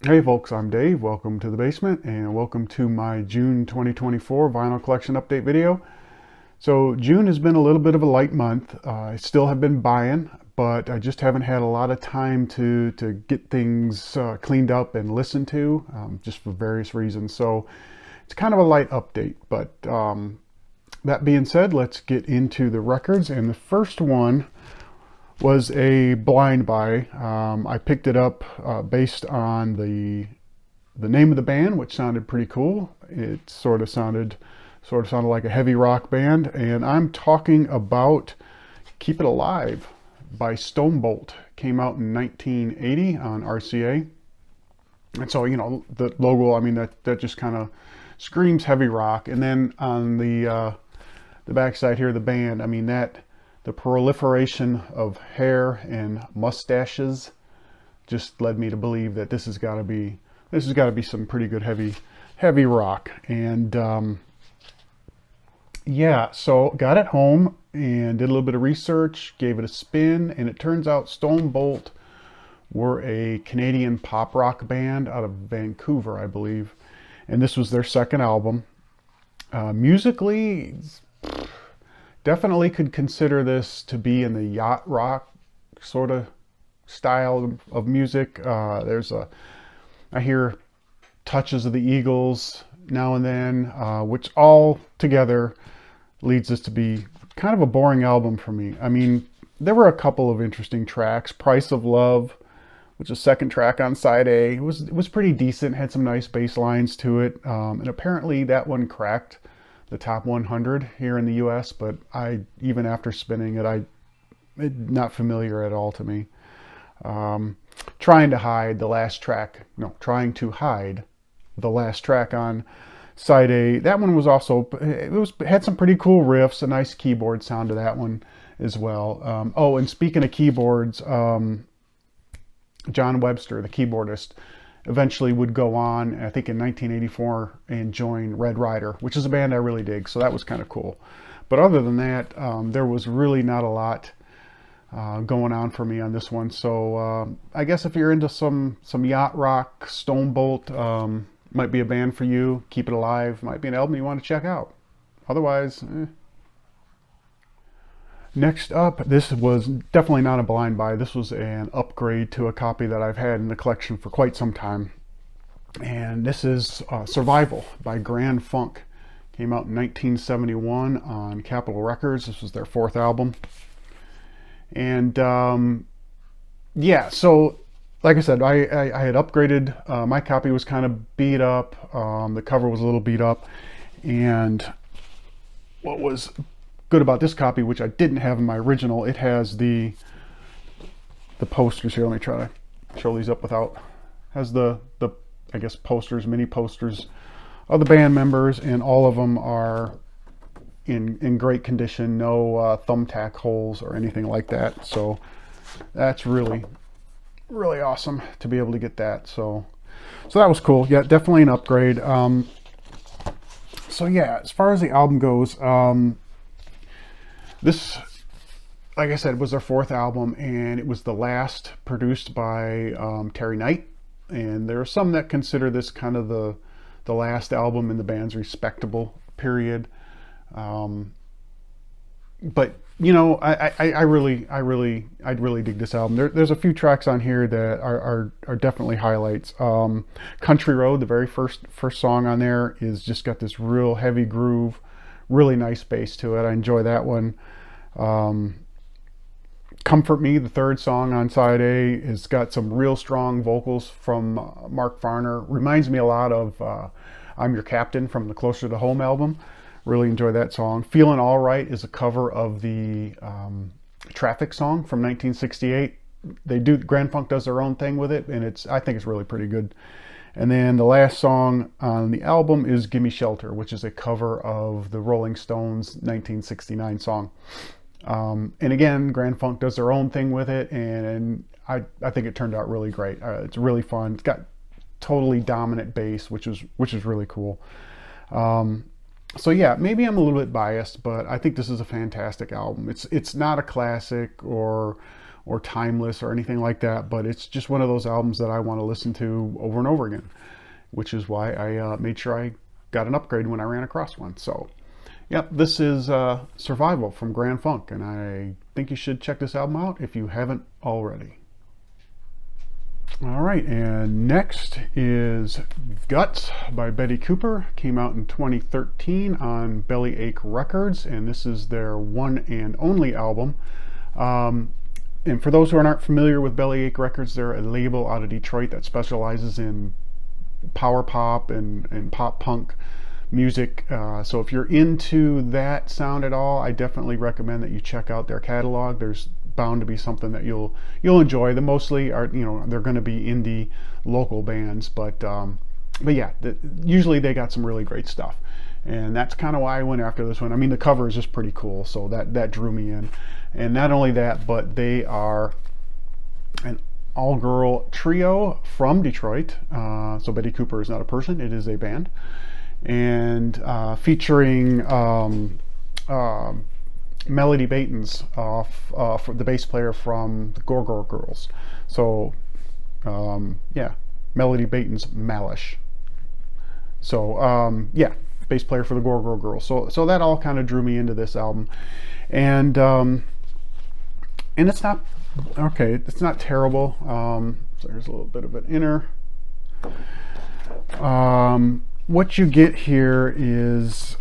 Hey folks, I'm Dave. Welcome to the basement and welcome to my June 2024 vinyl collection update video. So June has been a little bit of a light month. I still have been buying, but I just haven't had a lot of time to get things cleaned up and listened to, just for various reasons. So it's kind of a light update, but that being said, let's get into the records. And the first one was a blind buy. I picked it up based on the name of the band, which sounded pretty cool. It sort of sounded like a heavy rock band, and I'm talking about "Keep It Alive" by Stonebolt. Came out in 1980 on RCA, and so the logo. I mean that just kind of screams heavy rock. And then on the backside here, the band. I mean that. The proliferation of hair and mustaches just led me to believe that this has got to be some pretty good heavy rock. And yeah, so got it home and did a little bit of research, gave it a spin, and it turns out Stonebolt were a Canadian pop rock band out of Vancouver, I believe, and this was their second album. Musically, definitely could consider this to be in the yacht rock sort of style of music. I hear touches of the Eagles now and then, which all together leads this to be kind of a boring album for me. I mean, there were a couple of interesting tracks. "Price of Love," which is second track on side A, it was pretty decent, had some nice bass lines to it, and apparently that one cracked the top 100 here in the US, but even after spinning it, not familiar at all to me. Trying to hide the last track on side A. That one was also, had some pretty cool riffs, a nice keyboard sound to that one as well. Oh, and speaking of keyboards, John Webster, the keyboardist, eventually would go on, I think in 1984, and join Red Rider, which is a band I really dig, so that was kind of cool. But other than that, there was really not a lot going on for me on this one. So I guess if you're into some yacht rock, Stonebolt might be a band for you. "Keep It Alive" might be an album you want to check out. Otherwise, Next up, this was definitely not a blind buy. This was an upgrade to a copy that I've had in the collection for quite some time. And this is "Survival" by Grand Funk. Came out in 1971 on Capitol Records. This was their fourth album. And yeah, so like I said, I had upgraded. My copy was kind of beat up. The cover was a little beat up. And what was good about this copy, which I didn't have in my original, it has the posters here. Let me try to show these up without. Has the I guess posters, mini posters of the band members, and all of them are in great condition. No thumbtack holes or anything like that. So that's really awesome to be able to get that. So that was cool. Yeah, definitely an upgrade. So yeah, as far as the album goes, this, like I said, was their fourth album, and it was the last produced by Terry Knight. And there are some that consider this kind of the last album in the band's respectable period. But I really dig this album. There's a few tracks on here that are definitely highlights. "Country Road," the very first song on there, is just got this real heavy groove, really nice bass to it. I enjoy that one. "Comfort Me," the third song on side A, has got some real strong vocals from Mark Farner. Reminds me a lot of "I'm Your Captain" from the Closer to Home album. Really enjoy that song. "Feeling All Right" is a cover of the Traffic song from 1968. Grand Funk does their own thing with it, and I think it's really pretty good. And then the last song on the album is "Gimme Shelter," which is a cover of the Rolling Stones 1969 song. And again, Grand Funk does their own thing with it, and I think it turned out really great. It's really fun. It's got totally dominant bass, which is really cool. So yeah, maybe I'm a little bit biased, but I think this is a fantastic album. It's not a classic or or timeless or anything like that, but it's just one of those albums that I want to listen to over and over again, which is why I made sure I got an upgrade when I ran across one. So, yep, this is Survival from Grand Funk, and I think you should check this album out if you haven't already. All right, and next is Guts by Betty Cooper. Came out in 2013 on Bellyache Records, and this is their one and only album. And for those who aren't familiar with Bellyache Records, they're a label out of Detroit that specializes in power pop and pop punk music. So if you're into that sound at all, I definitely recommend that you check out their catalog. There's bound to be something that you'll enjoy. The mostly are, they're going to be indie local bands, but yeah, usually they got some really great stuff, and that's kind of why I went after this one. I mean, the cover is just pretty cool, so that drew me in. And not only that, but they are an all-girl trio from Detroit. So Betty Cooper is not a person, it is a band, and featuring Melody Baitens for the bass player from the Gore Girls. So yeah, Melody Baitens Malish. So yeah, bass player for the Gore Girls. So that all kind of drew me into this album, and it's not okay. It's not terrible. So there's a little bit of an inner. What you get here is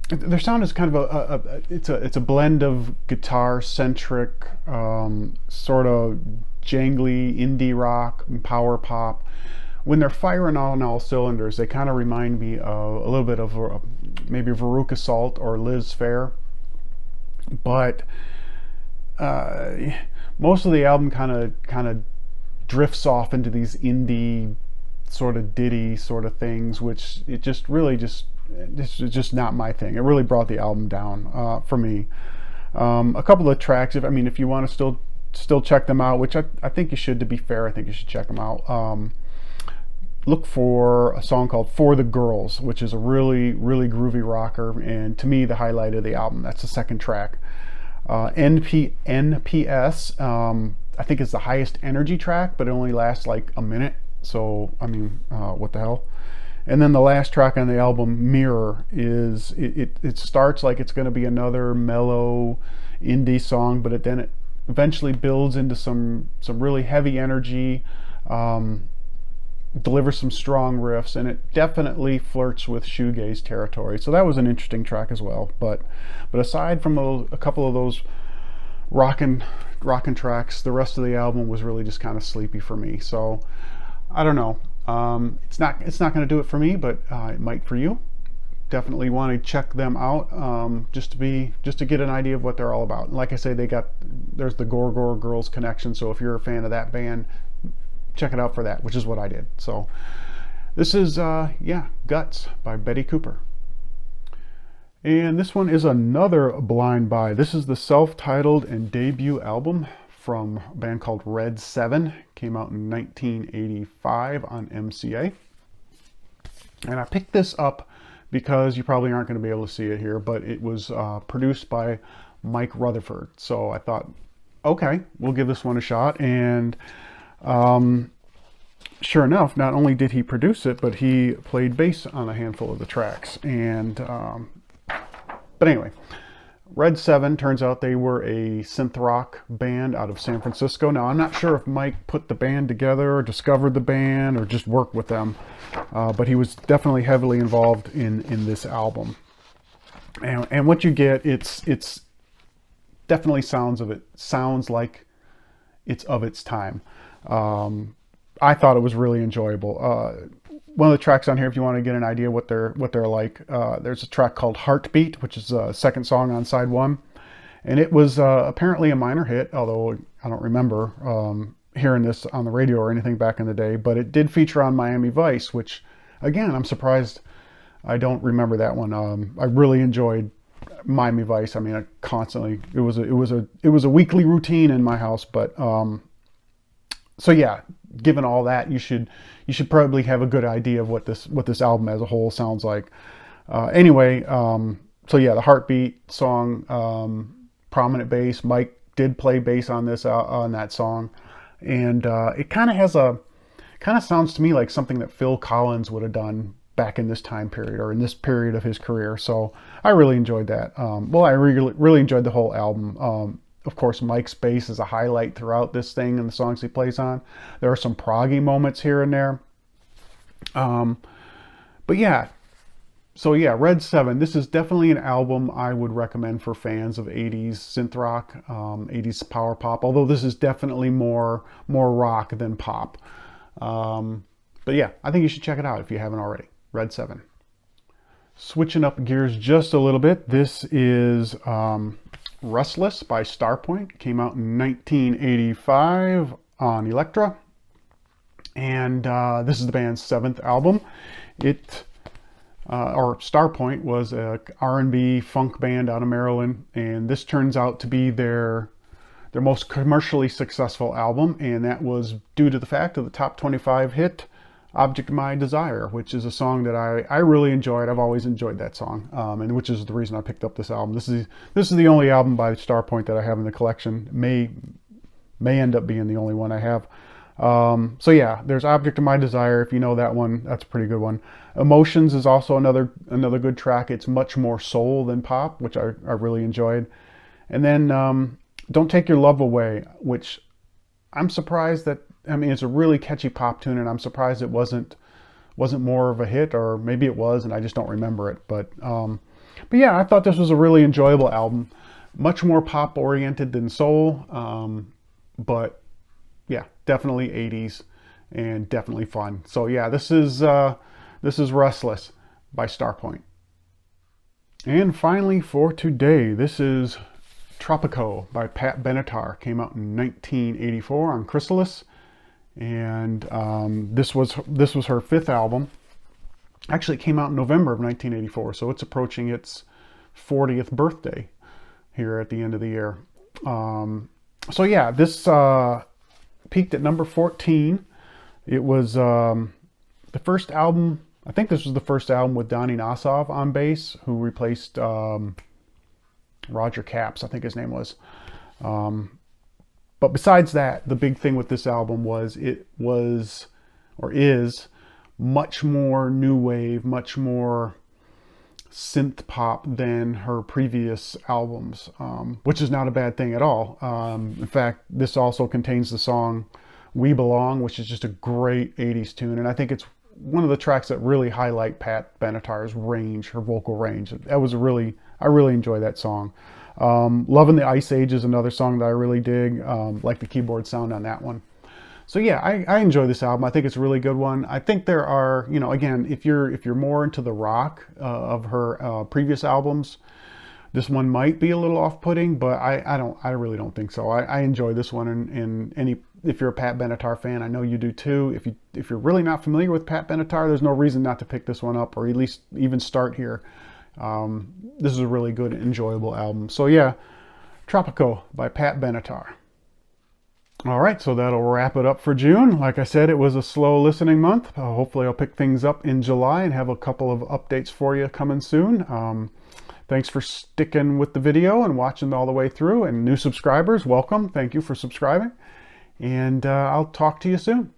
their sound is kind of it's a blend of guitar centric, sort of jangly indie rock and power pop. When they're firing on all cylinders, they kind of remind me of a little bit of maybe Veruca Salt or Liz Phair, but most of the album kind of drifts off into these indie sort of ditty sort of things, which it just really this is just not my thing. It really brought the album down for me. A couple of tracks, if you want to still check them out, which I think you should. To be fair, I think you should check them out. Look for a song called For the Girls, which is a really groovy rocker, and to me the highlight of the album. That's the second track. NPS, I think it's the highest energy track, but it only lasts like a minute, so what the hell. And then the last track on the album, Mirror, is it starts like it's going to be another mellow indie song, but then it eventually builds into some really heavy energy, delivers some strong riffs, and it definitely flirts with shoegaze territory. So that was an interesting track as well. But aside from a couple of those rockin' tracks, the rest of the album was really just kind of sleepy for me. So I don't know. It's not going to do it for me, but it might for you. Definitely want to check them out, just to get an idea of what they're all about. And like I say, there's the Gore Girls connection. So if you're a fan of that band, check it out for that, which is what I did. So this is Guts by Betty Cooper. And this one is another blind buy. This is the self-titled and debut album from a band called Red 7. Came out in 1985 on MCA. And I picked this up because you probably aren't going to be able to see it here, but it was produced by Mike Rutherford. So I thought, okay, we'll give this one a shot. And sure enough, not only did he produce it, but he played bass on a handful of the tracks. And but anyway, Red 7, turns out they were a synth rock band out of San Francisco. Now, I'm not sure if Mike put the band together or discovered the band or just worked with them, but he was definitely heavily involved in this album. And what you get, it's definitely sounds like it's of its time. I thought it was really enjoyable. One of the tracks on here, if you want to get an idea what they're like, there's a track called Heartbeat, which is the second song on side 1, and it was apparently a minor hit, although I don't remember hearing this on the radio or anything back in the day. But it did feature on Miami Vice, which again, I'm surprised I don't remember that one. I really enjoyed Miami Vice. I constantly, it was a weekly routine in my house. But so yeah, given all that, you should probably have a good idea of what this album as a whole sounds like. Anyway, so yeah, the Heartbeat song, prominent bass. Mike did play bass on this on that song, and it kind of sounds to me like something that Phil Collins would have done back in this time period or in this period of his career. So I really enjoyed that. Well, I really enjoyed the whole album. Of course, Mike's bass is a highlight throughout this thing and the songs he plays on. There are some proggy moments here and there. But yeah, so yeah, Red 7, this is definitely an album I would recommend for fans of 80s synth rock, 80s power pop, although this is definitely more rock than pop. But yeah, I think you should check it out if you haven't already. Red 7. Switching up gears just a little bit, this is Restless by Starpoint. Came out in 1985 on Elektra. And this is the band's 7th album. Starpoint was a R&B funk band out of Maryland, and this turns out to be their most commercially successful album, and that was due to the fact of the top 25 hit Object of My Desire, which is a song that I really enjoyed. I've always enjoyed that song, and which is the reason I picked up this album. This is the only album by Starpoint that I have in the collection. May end up being the only one I have. So yeah, there's Object of My Desire. If you know that one, that's a pretty good one. Emotions is also another good track. It's much more soul than pop, which I really enjoyed. And then Don't Take Your Love Away, which I'm surprised that, I mean, it's a really catchy pop tune, and I'm surprised it wasn't more of a hit, or maybe it was and I just don't remember it. But yeah, I thought this was a really enjoyable album, much more pop oriented than soul, but yeah, definitely 80s and definitely fun. So yeah, this is Restless by Starpoint. And finally for today, this is Tropico by Pat Benatar. Came out in 1984 on Chrysalis, and this was her 5th album. Actually, it came out in November of 1984, so it's approaching its 40th birthday here at the end of the year. So yeah, this peaked at number 14. It was the first album, I think this was the first album with Donnie Nossoff on bass, who replaced Roger Capps, I think his name was. But besides that, the big thing with this album was it was, or is, much more new wave, much more synth pop than her previous albums, which is not a bad thing at all. In fact, this also contains the song We Belong, which is just a great 80s tune, and I think it's one of the tracks that really highlight Pat Benatar's range, her vocal range. That was I really enjoy that song. Loving the Ice Age is another song that I really dig, like the keyboard sound on that one. So yeah, I enjoy this album. I think it's a really good one. I think there are, you know, again, if you're more into the rock of her previous albums, this one might be a little off-putting, but I really don't think so. I enjoy this one, and if you're a Pat Benatar fan, I know you do too. If you're really not familiar with Pat Benatar, there's no reason not to pick this one up, or at least even start here. This is a really good, enjoyable album. So yeah, Tropico by Pat Benatar. All right, so that'll wrap it up for June. Like I said, it was a slow listening month. Hopefully I'll pick things up in July and have a couple of updates for you coming soon. Thanks for sticking with the video and watching all the way through. And new subscribers, welcome. Thank you for subscribing. And I'll talk to you soon.